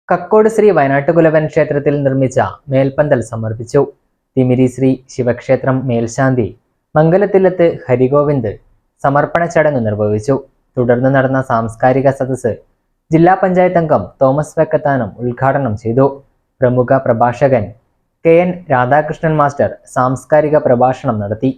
കക്കോട് ശ്രീ വയനാട്ടുകുലവൻ ക്ഷേത്രത്തിൽ നിർമ്മിച്ച മേൽപ്പന്തൽ സമർപ്പിച്ചു. തിമിരി ശ്രീ ശിവക്ഷേത്രം മേൽശാന്തി മംഗലത്തില്ലത്ത് ഹരിഗോവിന്ദ് സമർപ്പണ ചടങ്ങ് നിർവഹിച്ചു. തുടർന്ന് നടന്ന സാംസ്കാരിക സദസ്സ് ജില്ലാ പഞ്ചായത്ത് അംഗം തോമസ് വെക്കത്താനം ഉദ്ഘാടനം ചെയ്തു. പ്രമുഖ പ്രഭാഷകൻ KN രാധാകൃഷ്ണൻ മാസ്റ്റർ സാംസ്കാരിക പ്രഭാഷണം നടത്തി.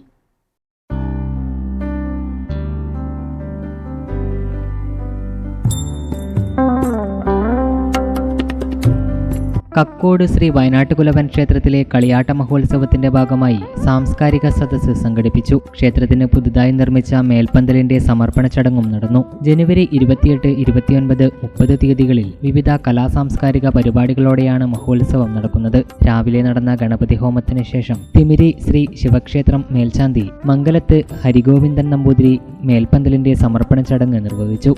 കക്കോട് ശ്രീ വയനാട്ടുകുലവൻ ക്ഷേത്രത്തിലെ കളിയാട്ട മഹോത്സവത്തിന്റെ ഭാഗമായി സാംസ്കാരിക സദസ്സ് സംഘടിപ്പിച്ചു. ക്ഷേത്രത്തിന് പുതുതായി നിർമ്മിച്ച മേൽപ്പന്തലിന്റെ സമർപ്പണ ചടങ്ങും നടന്നു. ജനുവരി 28, 29, 30 തീയതികളിൽ വിവിധ കലാസാംസ്കാരിക പരിപാടികളോടെയാണ് മഹോത്സവം നടക്കുന്നത്. രാവിലെ നടന്ന ഗണപതി ഹോമത്തിന് ശേഷം തിമിരി ശ്രീ ശിവക്ഷേത്രം മേൽശാന്തി മംഗലത്ത് ഹരിഗോവിന്ദൻ നമ്പൂതിരി മേൽപ്പന്തലിന്റെ സമർപ്പണ ചടങ്ങ് നിർവഹിച്ചു.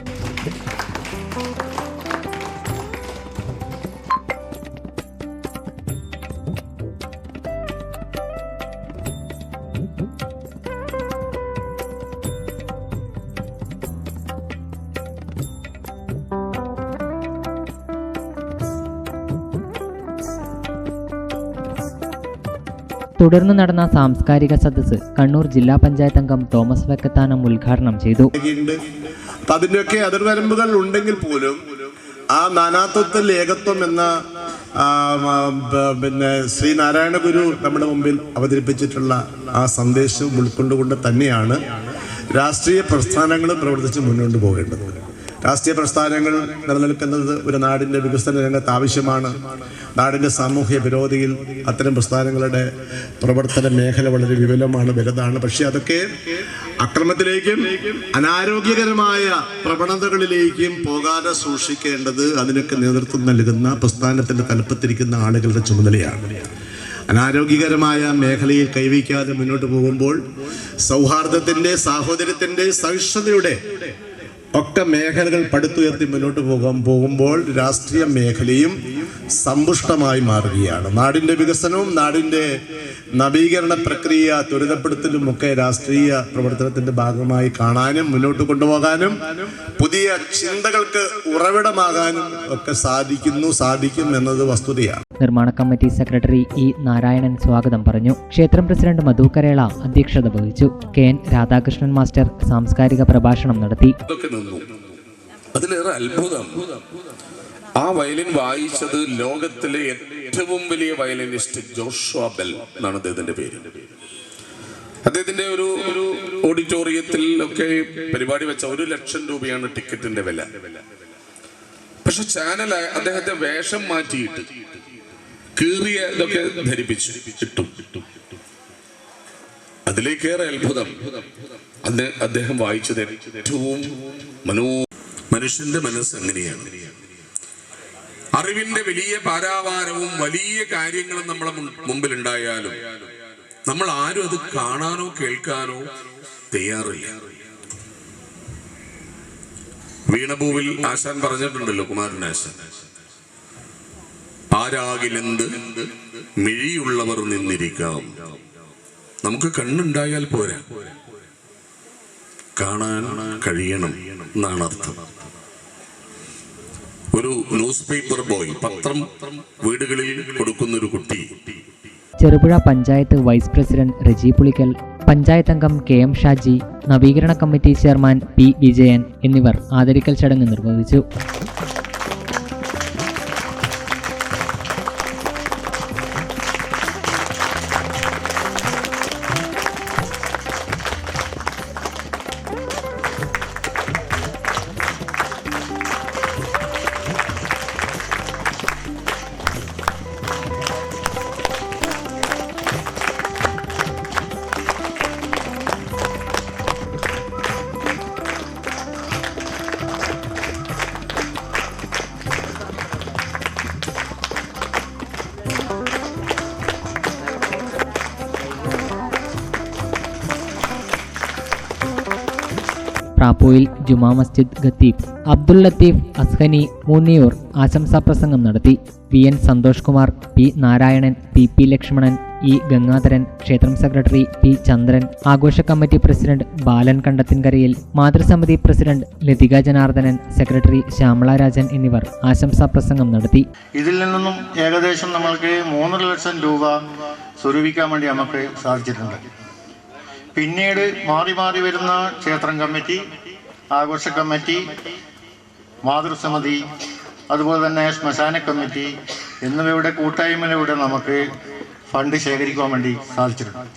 തുടർന്ന് നടന്ന സാംസ്കാരിക സദസ്സ് കണ്ണൂർ ജില്ലാ പഞ്ചായത്ത് അംഗം തോമസ് വെക്കത്താനം ഉദ്ഘാടനം ചെയ്തു. അതിൻ്റെയൊക്കെ അതിർവരമ്പുകൾ ഉണ്ടെങ്കിൽ പോലും ആ നാനാത്വത്തിൽ ഏകത്വം എന്ന ശ്രീനാരായണ ഗുരു നമ്മുടെ മുമ്പിൽ അവതരിപ്പിച്ചിട്ടുള്ള ആ സന്ദേശവും ഉൾക്കൊണ്ടുകൊണ്ട് തന്നെയാണ് രാഷ്ട്രീയ പ്രസ്ഥാനങ്ങളും പ്രവർത്തിച്ച് മുന്നോട്ട് പോകേണ്ടത്. രാഷ്ട്രീയ പ്രസ്ഥാനങ്ങൾ നിലനിൽക്കുന്നത് ഒരു നാടിൻ്റെ വികസന രംഗത്ത് ആവശ്യമാണ്. നാടിൻ്റെ സാമൂഹ്യ വിരോധിയിൽ അത്തരം പ്രസ്ഥാനങ്ങളുടെ പ്രവർത്തന മേഖല വളരെ വിപുലമാണ്, വലുതാണ്. പക്ഷെ അതൊക്കെ അക്രമത്തിലേക്കും അനാരോഗ്യകരമായ പ്രവണതകളിലേക്കും പോകാതെ സൂക്ഷിക്കേണ്ടത് അതിനൊക്കെ നേതൃത്വം നൽകുന്ന പ്രസ്ഥാനത്തിൻ്റെ തലപ്പത്തിരിക്കുന്ന ആളുകളുടെ ചുമതലയാണ്. അനാരോഗ്യകരമായ മേഖലയിൽ കൈവയ്ക്കാതെ മുന്നോട്ട് പോകുമ്പോൾ സൗഹാർദ്ദത്തിൻ്റെ, സാഹോദര്യത്തിൻ്റെ, സഹിഷ്ണുതയുടെ ഒക്കെ മേഖലകൾ പടുത്തുയർത്തി മുന്നോട്ട് പോകുമ്പോൾ രാഷ്ട്രീയ മേഖലയും സമ്പുഷ്ടമായി മാറുകയാണ്. നാടിൻ്റെ വികസനവും നാടിൻ്റെ നവീകരണ പ്രക്രിയ ത്വരിതപ്പെടുത്തലും ഒക്കെ രാഷ്ട്രീയ പ്രവർത്തനത്തിൻ്റെ ഭാഗമായി കാണാനും മുന്നോട്ട് കൊണ്ടുപോകാനും പുതിയ ചിന്തകൾക്ക് ഉറവിടമാകാനും ഒക്കെ സാധിക്കും എന്നത് വസ്തുതയാണ്. നിർമ്മാണ കമ്മിറ്റി സെക്രട്ടറി E. നാരായണൻ സ്വാഗതം പറഞ്ഞു. ക്ഷേത്രം പ്രസിഡന്റ് മധു കരേള അധ്യക്ഷത വഹിച്ചു. KN രാധാകൃഷ്ണൻ മാസ്റ്റർ സാംസ്കാരിക പ്രഭാഷണം നടത്തി. അതിലേറെ അത്ഭുതം, ആ വയലിൻ വായിച്ചത് ലോകത്തിലെ ഏറ്റവും വലിയ വയലിനിസ്റ്റ് ജോഷുവ ബെൽ എന്നാണ് അദ്ദേഹത്തിന്റെ പേര്. അദ്ദേഹത്തിന്റെ ഒരു ഓഡിറ്റോറിയത്തിൽ ഒക്കെ പരിപാടി വെച്ച 1 ലക്ഷം രൂപയാണ് ടിക്കറ്റിന്റെ വില. പക്ഷെ ചാനൽ അദ്ദേഹത്തെ വേഷം മാറ്റിയിട്ട് കീറിയ ഇതൊക്കെ ധരിപ്പിച്ചു ഇട്ടു. അതിലേക്കേറെ അത്ഭുതം, അദ്ദേഹം വായിച്ചത് ഏറ്റവും മനുഷ്യന്റെ മനസ്സ് എങ്ങനെയാണ്. അറിവിന്റെ വലിയ പാരാവാരവും വലിയ കാര്യങ്ങളും നമ്മളെ മുമ്പിൽ ഉണ്ടായാലും നമ്മൾ ആരും അത് കാണാനോ കേൾക്കാനോ തയ്യാറില്ല. വീണപൂവിൽ ആശാൻ പറഞ്ഞിട്ടുണ്ടല്ലോ, കുമാരനാശാൻ, ആരാകിലെന്ത് മിഴിയുള്ളവർ നിന്നിരിക്കാം. നമുക്ക് കണ്ണുണ്ടായാൽ പോരാ, കാണാൻ കഴിയണം എന്നാണ് അർത്ഥം. ഒരു ന്യൂസ് പേപ്പർ ബോയ്, പത്രം വീടുകളിൽ കൊടുക്കുന്ന ഒരു കുട്ടി. ചെറുപുഴ പഞ്ചായത്ത് വൈസ് പ്രസിഡന്റ് റജി പുളിക്കൽ, പഞ്ചായത്ത് അംഗം KM ഷാജി, നവീകരണ കമ്മിറ്റി ചെയർമാൻ P. വിജയൻ എന്നിവർ ആദരിക്കൽ ചടങ്ങ് നിർവഹിച്ചു. റാപ്പോയിൽ ജുമാ മസ്ജിദ് ഖത്തീബ് അബ്ദുൽ ലത്തീഫ് അസ്ഹനി മൂന്നിയൂർ ആശംസാപ്രസംഗം നടത്തി. VN Santhosh Kumar, P Narayanan, PP Lakshmanan, E Gangadharan, ക്ഷേത്രം സെക്രട്ടറി P ചന്ദ്രൻ, ആഘോഷ കമ്മിറ്റി പ്രസിഡന്റ് ബാലൻ കണ്ടത്തിൻകരയിൽ, മാതൃസമിതി പ്രസിഡന്റ് ലതിക ജനാർദ്ദനൻ, സെക്രട്ടറി ശ്യാമള രാജൻ എന്നിവർ ആശംസാപ്രസംഗം നടത്തി. ഇതിൽ നിന്നും ഏകദേശം നമ്മൾക്ക് 3 ലക്ഷം രൂപ സ്വരൂപിക്കാൻ വേണ്ടി നമുക്ക് സാധിച്ചിട്ടുണ്ട്. പിന്നീട് മാറി മാറി വരുന്ന ക്ഷേത്രം കമ്മിറ്റി, ആഘോഷ കമ്മിറ്റി, മാതൃസമിതി, അതുപോലെ തന്നെ ശ്മശാന കമ്മിറ്റി എന്നിവയുടെ കൂട്ടായ്മയിലൂടെ നമുക്ക് ഫണ്ട് ശേഖരിക്കുവാൻ വേണ്ടി സാധിച്ചിട്ടുണ്ട്.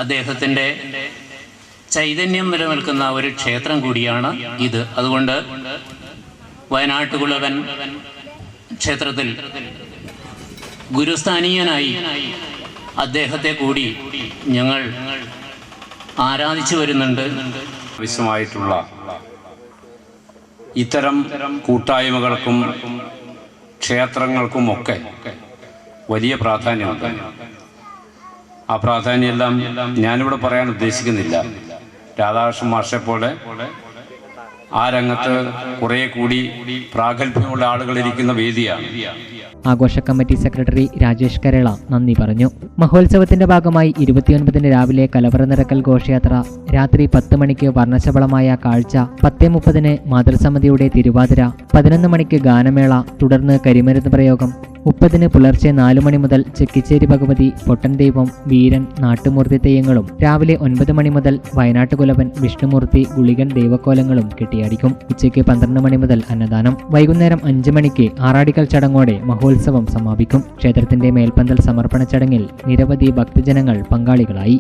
അദ്ദേഹത്തിൻ്റെ ചൈതന്യം നിലനിൽക്കുന്ന ഒരു ക്ഷേത്രം കൂടിയാണ് ഇത്. അതുകൊണ്ട് വയനാട്ടുകുളവൻ ക്ഷേത്രത്തിൽ ഗുരുസ്ഥാനീയനായി അദ്ദേഹത്തെ കൂടി ഞങ്ങൾ ആരാധിച്ചു വരുന്നുണ്ട്. ആവശ്യമായിട്ടുള്ള ഇത്തരം കൂട്ടായ്മകൾക്കും ക്ഷേത്രങ്ങൾക്കുമൊക്കെ വലിയ പ്രാധാന്യമുണ്ട്. ആ പ്രാധാന്യമെല്ലാം ഞാനിവിടെ പറയാൻ ഉദ്ദേശിക്കുന്നില്ല. രാധാകൃഷ്ണൻ മാഷെ പോലെ ആ രംഗത്ത് കുറേ കൂടി പ്രാഗൽഭ്യമുള്ള ആളുകളിരിക്കുന്ന വേദിയാണ്. ആഘോഷ കമ്മിറ്റി സെക്രട്ടറി രാജേഷ് കരള നന്ദി പറഞ്ഞു. മഹോത്സവത്തിന്റെ ഭാഗമായി 29 രാവിലെ കലവറ നിറക്കൽ ഘോഷയാത്ര, രാത്രി 10 മണിക്ക് വർണ്ണശബളമായ കാഴ്ച, 10:30 മാതൃസമിതിയുടെ തിരുവാതിര, 11 മണിക്ക് ഗാനമേള, തുടർന്ന് കരിമരുന്ന് പ്രയോഗം, 30 പുലർച്ചെ 4 മണി മുതൽ ചെക്കിച്ചേരി ഭഗവതി, പൊട്ടൻ ദൈവം, വീരൻ, നാട്ടുമൂർത്തി തെയ്യങ്ങളും, രാവിലെ 9 മണി മുതൽ വയനാട്ടുകുലവൻ, വിഷ്ണുമൂർത്തി, ഗുളികൻ ദൈവക്കോലങ്ങളും കെട്ടിയാടിക്കും. ഉച്ചയ്ക്ക് 12 മണി മുതൽ അന്നദാനം. വൈകുന്നേരം 5 മണിക്ക് ആറാടിക്കൽ ചടങ്ങോടെ മഹോത്സവം സമാപിക്കും. ക്ഷേത്രത്തിന്റെ മേൽപ്പന്തൽ സമർപ്പണ ചടങ്ങിൽ നിരവധി ഭക്തജനങ്ങൾ പങ്കാളികളായി.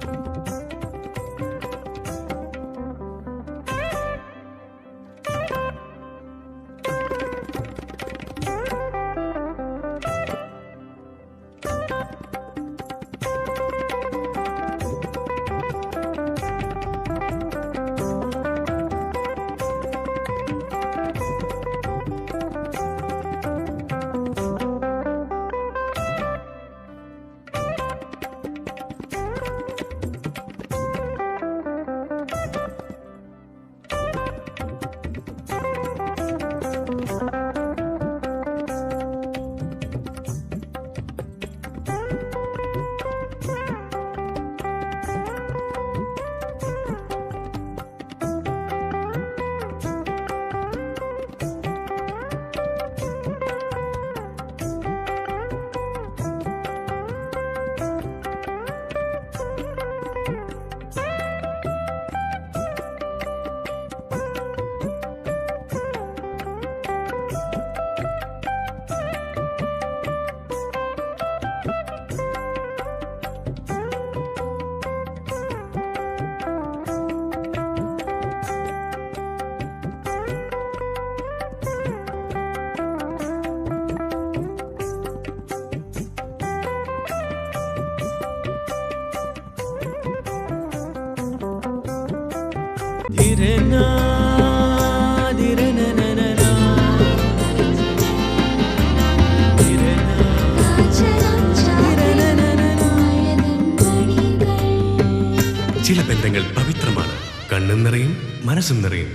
ചില ബന്ധങ്ങൾ പവിത്രമാണ്. കണ്ണും നിറയും മനസ്സും നിറയും.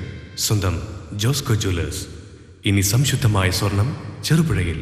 സ്വന്തം ജോസ്കോ ജ്വല്ലേഴ്സ്. ഇനി സംശുദ്ധമായ സ്വർണം ചെറുപുഴയിൽ.